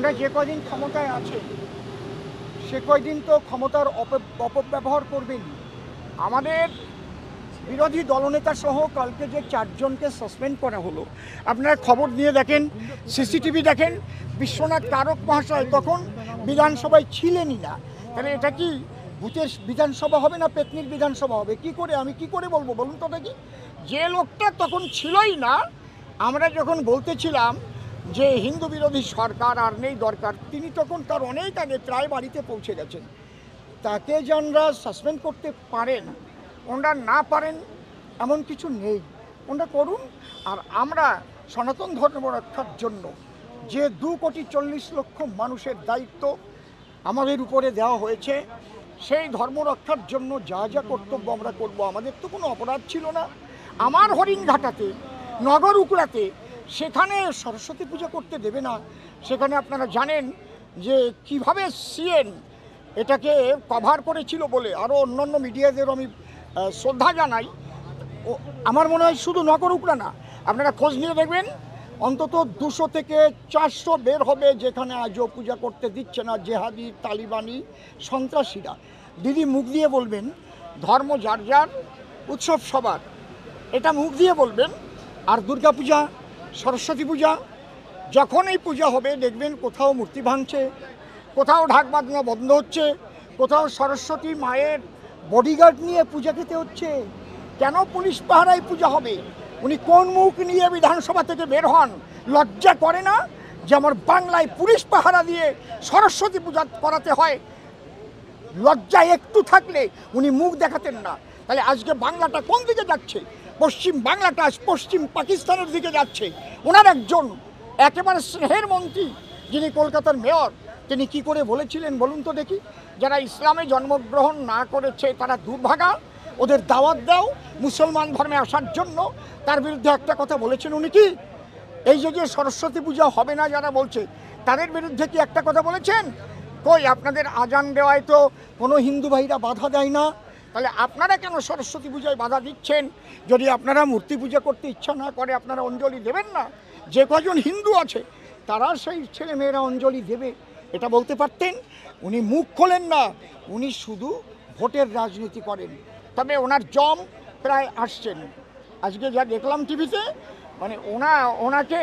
ওরা যে কয়দিন ক্ষমতায় আছে সে কয়দিন তো ক্ষমতার অপব্যবহার করবেন। আমাদের বিরোধী দলনেতা সহ কালকে যে 4 জনকে সাসপেন্ড করা হলো, আপনারা খবর নিয়ে দেখেন, সিসিটিভি দেখেন। বিশ্বনাথ তারক মহাশয় তখন বিধানসভায় ছিলেনই না। তাহলে এটা কি ভূতের বিধানসভা হবে না পেতনির বিধানসভা হবে? আমি কি করে বলবো বলুন তো দেখি? যে লোকটা তখন ছিলই না, আমরা যখন বলতেছিলাম যে হিন্দু বিরোধী সরকার আর নেই দরকার, তিনি তখন তার অনেক আগে প্রায় বাড়িতে পৌঁছে গেছেন। তাকে যারা সাসপেন্ড করতে পারেন, ওনারা না পারেন এমন কিছু নেই, ওনারা করুন। আর আমরা সনাতন ধর্ম রক্ষার জন্য যে 2,40,00,000 মানুষের দায়িত্ব আমাদের উপরে দেওয়া হয়েছে, সেই ধর্ম রক্ষার জন্য যা যা কর্তব্য আমরা করব। আমাদের তো কোনো অপরাধ ছিল না। আমার হরিণঘাটাতে, নগর উকড়াতে, সেখানে সরস্বতী পূজা করতে দেবে না। সেখানে আপনারা জানেন যে কিভাবে সিএন এটাকে কভার করেছিল বলে, আরও অন্যান্য মিডিয়াদের আমি শ্রদ্ধা জানাই। আমার মনে হয় শুধু নগর উকড়া না, আপনারা খোঁজ নিয়ে দেখবেন, অন্তত 200 থেকে 400 বের হবে যেখানে আজও পূজা করতে দিচ্ছে না জেহাদি, তালিবানি, সন্ত্রাসীরা। দিদি মুখ দিয়ে বলবেন ধর্ম যার যার, উৎসব সবার, এটা মুখ দিয়ে বলবেন। আর দুর্গা পূজা, সরস্বতী পূজা, যখন এই পূজা হবে দেখবেন কোথাও মূর্তি ভাঙছে, কোথাও ঢাক বাজনা বন্ধ হচ্ছে, কোথাও সরস্বতী মায়ের বডিগার্ড নিয়ে পূজা খেতে হচ্ছে। কেন পুলিশ পাহারায় পূজা হবে? উনি কোন মুখ নিয়ে বিধানসভা থেকে বের হন? লজ্জা করে না যে আমার বাংলায় পুলিশ পাহারা দিয়ে সরস্বতী পূজা করাতে হয়? লজ্জা একটু থাকলে উনি মুখ দেখাতেন না। তাহলে আজকে বাংলাটা কোন দিকে যাচ্ছে? পশ্চিম বাংলাটা আজ পশ্চিম পাকিস্তানের দিকে যাচ্ছে। ওনার একজন একেবারে স্নেহের মন্ত্রী, যিনি কলকাতার মেয়র, তিনি কি করে বলেছিলেন বলুন তো দেখি? যারা ইসলামে জন্মগ্রহণ না করেছে তারা দুর্ভাগা, ওদের দাওয়াত দাও মুসলমান ধর্মে আসার জন্য। তার বিরুদ্ধে একটা কথা বলেছেন উনি, কি এই যে সরস্বতী পূজা হবে না যারা বলছে, তাদের বিরুদ্ধে কি একটা কথা বলেছেন? কই, আপনাদের আজান দেওয়ায় তো কোনো হিন্দু ভাইরা বাধা দেয় না, তাহলে আপনারা কেন সরস্বতী পূজায় বাধা দিচ্ছেন? যদি আপনারা মূর্তি পূজা করতে ইচ্ছা না করে আপনারা অঞ্জলি দেবেন না? যে কজন হিন্দু আছে তারা সেই ছেলে মেয়েরা অঞ্জলি দেবে, এটা বলতে পারতেন। উনি মুখ খোলেন না, উনি শুধু ভোটের রাজনীতি করেন। তবে ওনার জম প্রায় আসছেন। আজকে যা দেখলাম টিভিতে, মানে ওনাকে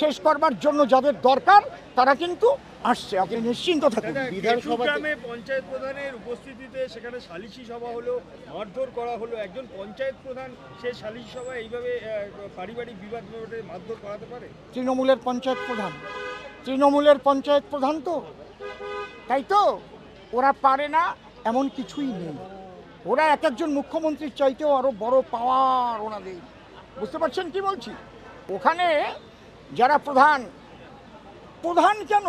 শেষ করবার জন্য যাদের দরকার তারা কিন্তু আসছে, আপনি নিশ্চিন্ত থাকুন। বিধানসভায় পঞ্চায়েত প্রধানের উপস্থিতিতে সেখানে সালিশি সভা হলো, মারধর করা হলো। একজন পঞ্চায়েত প্রধান সে সালিশি সভায় এইভাবে পারিবারিক বিবাদ মারধর করাতে পারে? তৃণমূলের পঞ্চায়েত প্রধান তো, তাই তো ওরা পারে না এমন কিছুই নেই। ওরা এক একজন মুখ্যমন্ত্রীর চাইতেও আরও বড় পাওয়ার ওনাদের। বুঝতে পারছেন কি বলছি? ওখানে যারা প্রধান কেন,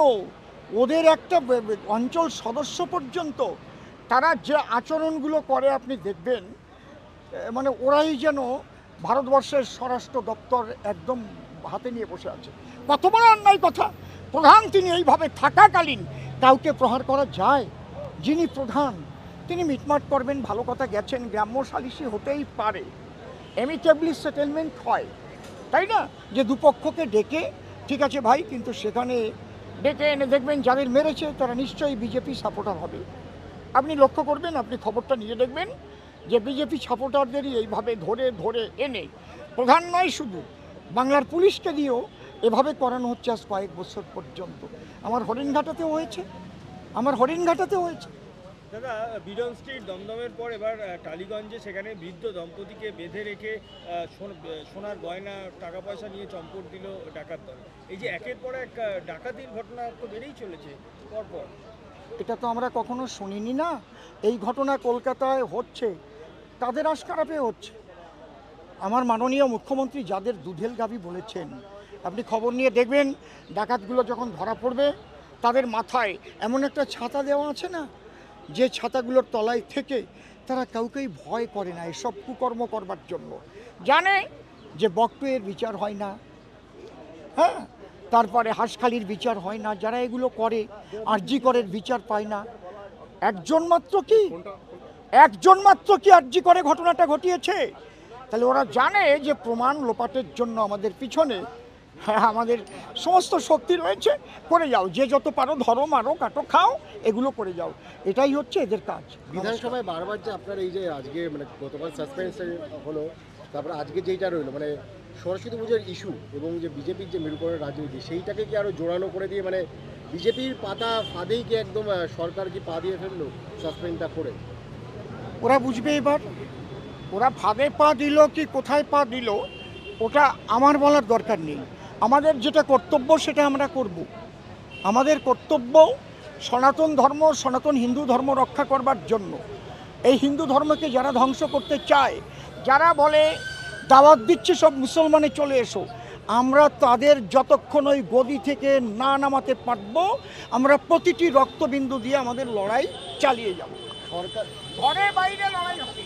ওদের একটা অঞ্চল সদস্য পর্যন্ত তারা যে আচরণগুলো করে আপনি দেখবেন, মানে ওরাই যেন ভারতবর্ষের স্বরাষ্ট্র দপ্তর একদম হাতে নিয়ে বসে আছে। কত বড় অন্যায় কথা! প্রধান তিনি এইভাবে থাকাকালীন কাউকে প্রহার করা যায়? যিনি প্রধান তিনি মিটমাট করবেন, ভালো কথা গেছেন, গ্রাম্য সালিশি হতেই পারে, এমিকেবলি সেটেলমেন্ট হয়, তাই না? যে দুপক্ষকে ডেকে, ঠিক আছে ভাই, কিন্তু সেখানে ডেকে এনে দেখবেন যাদের মেরেছে তারা নিশ্চয়ই বিজেপি সাপোর্টার হবে। আপনি লক্ষ্য করবেন, আপনি খবরটা নিয়ে দেখবেন যে বিজেপি সাপোর্টারদেরই এইভাবে ধরে এনে, প্রধান নয় শুধু, বাংলার পুলিশকে দিয়েও এভাবে করানো হচ্ছে আজ কয়েক বছর পর্যন্ত। আমার হরিণঘাটাতেও হয়েছে। দাদা, বিডন স্ট্রিট দমদমের পর এবার টালিগঞ্জে সেখানে বৃদ্ধ দম্পতিকে বেঁধে রেখে সোনার গয়না, টাকা পয়সা নিয়ে চম্পট দিল ডাকাত দল। এই যে একের পর এক ডাকাতির ঘটনা তো বেড়েই চলেছে পরপর। এটা তো আমরা কখনো শুনিনি না। এই ঘটনা কলকাতায় হচ্ছে, তাদের আশকারাপে হচ্ছে। আমার মাননীয় মুখ্যমন্ত্রী যাদের দুধেল গাভী বলেছেন, আপনি খবর নিয়ে দেখবেন, ডাকাতগুলো যখন ধরা পড়বে তাদের মাথায় এমন একটা ছাতা দেওয়া আছে না, যে ছাতাগুলোর তলায় থেকে তারা কাউকেই ভয় করে না এসব কুকর্ম করবার জন্য। জানে যে বকটুয়ের বিচার হয় না, হ্যাঁ, তারপরে হাঁসখালির বিচার হয় না, যারা এগুলো করে আরজি করের বিচার পায় না। একজন মাত্র কি আরজি করে ঘটনাটা ঘটিয়েছে? তাহলে ওরা জানে যে প্রমাণ লোপাটের জন্য আমাদের পিছনে হ্যাঁ, আমাদের সমস্ত শক্তি রয়েছে, করে যাও, যে যত পারো ধরো, মারো, কাটো, খাও, এগুলো করে যাও, এটাই হচ্ছে এদের কাজ। বিধানসভায় বারবার যে আপনার এই যে আজকে মানে গতকাল সাসপেন্স হলো, তারপরে আজকে যেইটা রইলো মানে সরস্বতী পুজোর ইস্যু এবং যে বিজেপির যে মেরুকরণের রাজনীতি সেইটাকে কি আরও জোরালো করে দিয়ে মানে বিজেপির পাতা ফাঁদেই কি একদম সরকার কি পা দিয়ে ফেললো সাসপেন্ডটা করে? ওরা বুঝবে এবার, ওরা ফাঁদে পা দিল কি কোথায় পা দিল ওটা আমার বলার দরকার নেই। আমাদের যেটা কর্তব্য সেটা আমরা করব। আমাদের কর্তব্য সনাতন ধর্ম, সনাতন হিন্দু ধর্ম রক্ষা করবার জন্য। এই হিন্দু ধর্মকে যারা ধ্বংস করতে চায়, যারা বলে দাওয়াত দিচ্ছে সব মুসলমানে চলে এসো, আমরা তাদের যতক্ষণ ওই গদি থেকে না নামাতে পারবো, আমরা প্রতিটি রক্তবিন্দু দিয়ে আমাদের লড়াই চালিয়ে যাব। সরকার ঘরে বাইরে লড়াই হবে।